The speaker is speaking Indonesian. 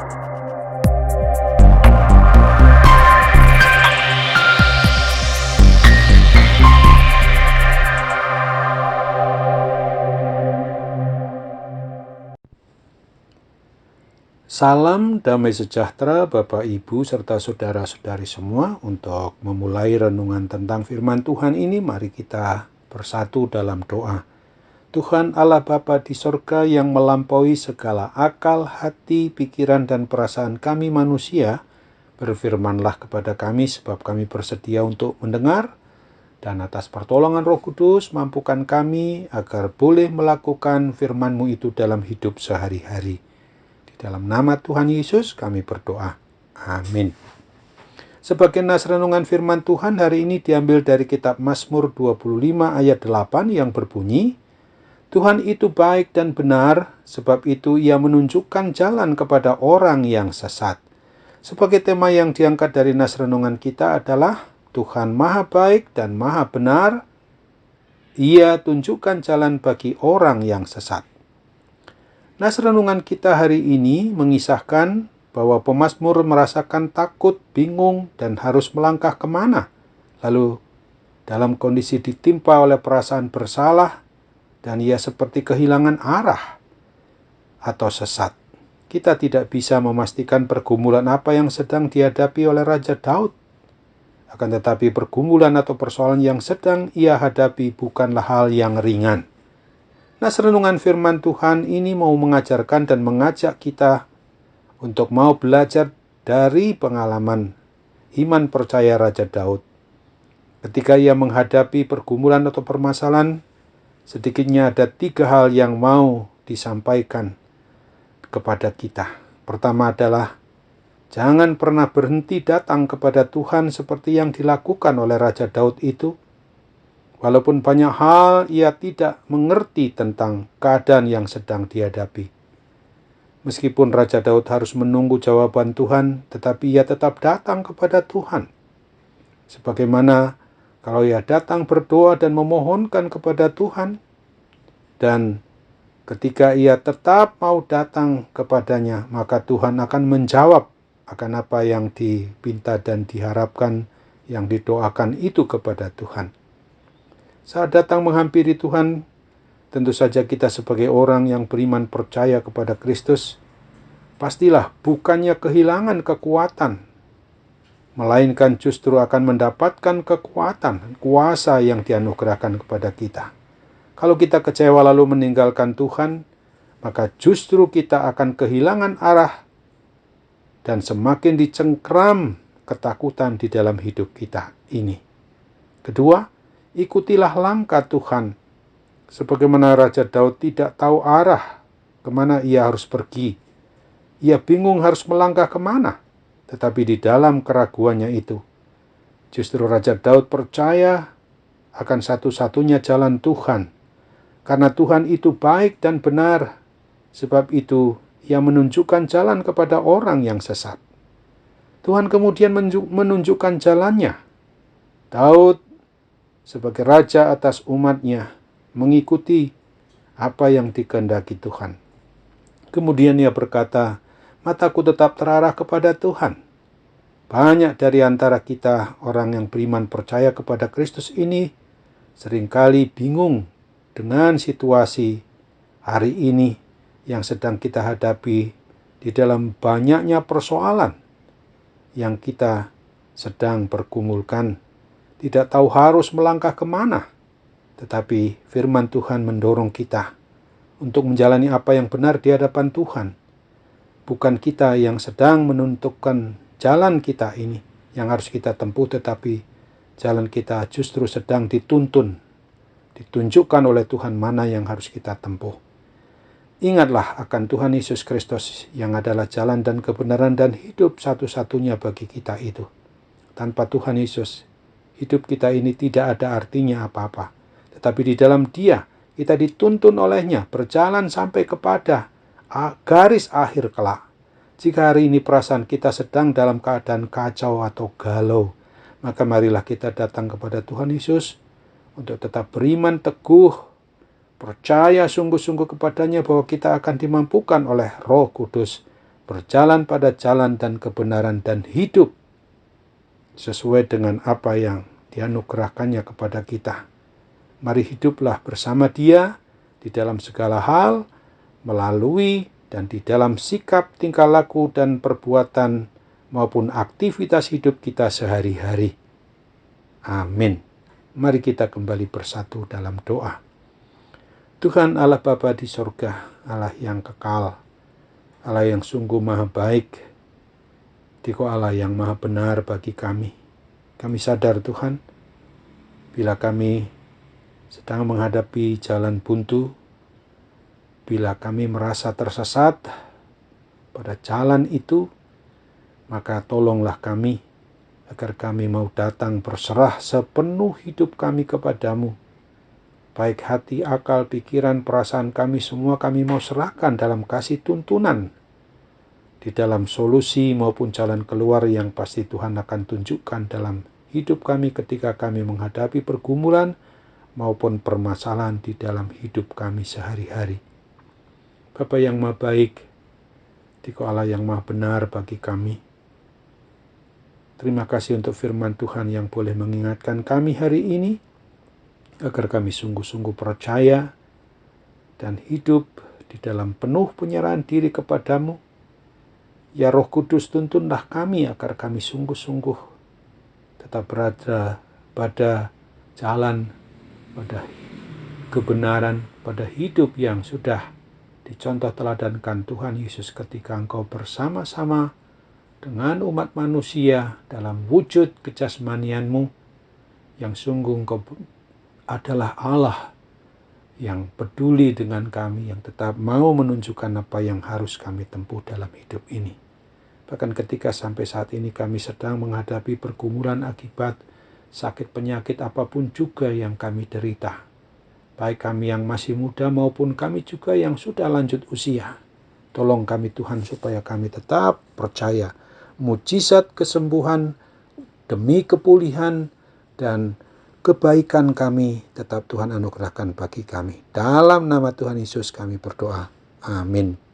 Salam damai sejahtera Bapak Ibu serta saudara-saudari semua. Untuk memulai renungan tentang firman Tuhan ini, mari kita bersatu dalam doa. Tuhan Allah Bapa di sorga yang melampaui segala akal, hati, pikiran, dan perasaan kami manusia, berfirmanlah kepada kami sebab kami bersedia untuk mendengar, dan atas pertolongan Roh Kudus mampukan kami agar boleh melakukan firman-Mu itu dalam hidup sehari-hari. Dalam nama Tuhan Yesus kami berdoa. Amin. Sebagai nas renungan firman Tuhan hari ini diambil dari kitab Mazmur 25 ayat 8 yang berbunyi, Tuhan itu baik dan benar, sebab itu Ia menunjukkan jalan kepada orang yang sesat. Sebagai tema yang diangkat dari nas renungan kita adalah Tuhan Maha Baik dan Maha Benar, Ia tunjukkan jalan bagi orang yang sesat. Nas renungan kita hari ini mengisahkan bahwa pemazmur merasakan takut, bingung, dan harus melangkah kemana. Lalu dalam kondisi ditimpa oleh perasaan bersalah dan ia seperti kehilangan arah atau sesat. Kita tidak bisa memastikan pergumulan apa yang sedang dihadapi oleh Raja Daud. Akan tetapi pergumulan atau persoalan yang sedang ia hadapi bukanlah hal yang ringan. Nas renungan firman Tuhan ini mau mengajarkan dan mengajak kita untuk mau belajar dari pengalaman iman percaya Raja Daud. Ketika ia menghadapi pergumulan atau permasalahan, sedikitnya ada 3 hal yang mau disampaikan kepada kita. Pertama adalah, jangan pernah berhenti datang kepada Tuhan seperti yang dilakukan oleh Raja Daud itu. Walaupun banyak hal ia tidak mengerti tentang keadaan yang sedang dihadapi. Meskipun Raja Daud harus menunggu jawaban Tuhan, tetapi ia tetap datang kepada Tuhan. Sebagaimana kalau ia datang berdoa dan memohonkan kepada Tuhan, dan ketika ia tetap mau datang kepadanya, maka Tuhan akan menjawab akan apa yang dipinta dan diharapkan, yang didoakan itu kepada Tuhan. Saat datang menghampiri Tuhan, tentu saja kita sebagai orang yang beriman percaya kepada Kristus, pastilah bukannya kehilangan kekuatan, melainkan justru akan mendapatkan kekuatan, kuasa yang dianugerahkan kepada kita. Kalau kita kecewa lalu meninggalkan Tuhan, maka justru kita akan kehilangan arah dan semakin dicengkram ketakutan di dalam hidup kita ini. Kedua, ikutilah langkah Tuhan. Sebagaimana Raja Daud tidak tahu arah kemana ia harus pergi. Ia bingung harus melangkah kemana. Tetapi di dalam keraguannya itu, justru Raja Daud percaya akan satu-satunya jalan Tuhan. Karena Tuhan itu baik dan benar. Sebab itu ia menunjukkan jalan kepada orang yang sesat. Tuhan kemudian menunjukkan jalannya. Daud sebagai raja atas umatnya mengikuti apa yang dikehendaki Tuhan. Kemudian ia berkata, mataku tetap terarah kepada Tuhan. Banyak dari antara kita orang yang beriman percaya kepada Kristus ini seringkali bingung dengan situasi hari ini yang sedang kita hadapi di dalam banyaknya persoalan yang kita sedang pergumulkan. Tidak tahu harus melangkah kemana. Tetapi firman Tuhan mendorong kita untuk menjalani apa yang benar di hadapan Tuhan. Bukan kita yang sedang menentukan jalan kita ini yang harus kita tempuh, tetapi jalan kita justru sedang dituntun, ditunjukkan oleh Tuhan mana yang harus kita tempuh. Ingatlah akan Tuhan Yesus Kristus yang adalah jalan dan kebenaran dan hidup satu-satunya bagi kita itu. Tanpa Tuhan Yesus, hidup kita ini tidak ada artinya apa-apa. Tetapi di dalam Dia, kita dituntun olehnya berjalan sampai kepada garis akhir kelak. Jika hari ini perasaan kita sedang dalam keadaan kacau atau galau, maka marilah kita datang kepada Tuhan Yesus untuk tetap beriman teguh, percaya sungguh-sungguh kepadanya bahwa kita akan dimampukan oleh Roh Kudus berjalan pada jalan dan kebenaran dan hidup sesuai dengan apa yang dianugerahkannya kepada kita. Mari hiduplah bersama Dia di dalam segala hal, melalui dan di dalam sikap, tingkah laku, dan perbuatan maupun aktivitas hidup kita sehari-hari. Amin. Mari kita kembali bersatu dalam doa. Tuhan Allah Bapa di sorga, Allah yang kekal, Allah yang sungguh maha baik, Dikau Allah yang maha benar bagi kami. Kami sadar Tuhan, bila kami sedang menghadapi jalan buntu, bila kami merasa tersesat pada jalan itu, maka tolonglah kami agar kami mau datang berserah sepenuh hidup kami kepadamu. Baik hati, akal, pikiran, perasaan kami semua kami mau serahkan dalam kasih tuntunan. Di dalam solusi maupun jalan keluar yang pasti Tuhan akan tunjukkan dalam hidup kami ketika kami menghadapi pergumulan maupun permasalahan di dalam hidup kami sehari-hari. Bapa yang maha baik, Dikau Allah yang maha benar bagi kami. Terima kasih untuk firman Tuhan yang boleh mengingatkan kami hari ini, agar kami sungguh-sungguh percaya dan hidup di dalam penuh penyerahan diri kepadamu. Ya Roh Kudus, tuntunlah kami agar kami sungguh-sungguh tetap berada pada jalan, pada kebenaran, pada hidup yang sudah dicontoh teladankan Tuhan Yesus ketika Engkau bersama-sama dengan umat manusia dalam wujud kejasmanianmu yang sungguh Engkau adalah Allah yang peduli dengan kami, yang tetap mau menunjukkan apa yang harus kami tempuh dalam hidup ini. Bahkan ketika sampai saat ini kami sedang menghadapi pergumulan akibat sakit penyakit apapun juga yang kami derita, baik kami yang masih muda maupun kami juga yang sudah lanjut usia. Tolong kami Tuhan supaya kami tetap percaya mujizat kesembuhan demi kepulihan dan kebaikan kami tetap Tuhan anugerahkan bagi kami. Dalam nama Tuhan Yesus kami berdoa. Amin.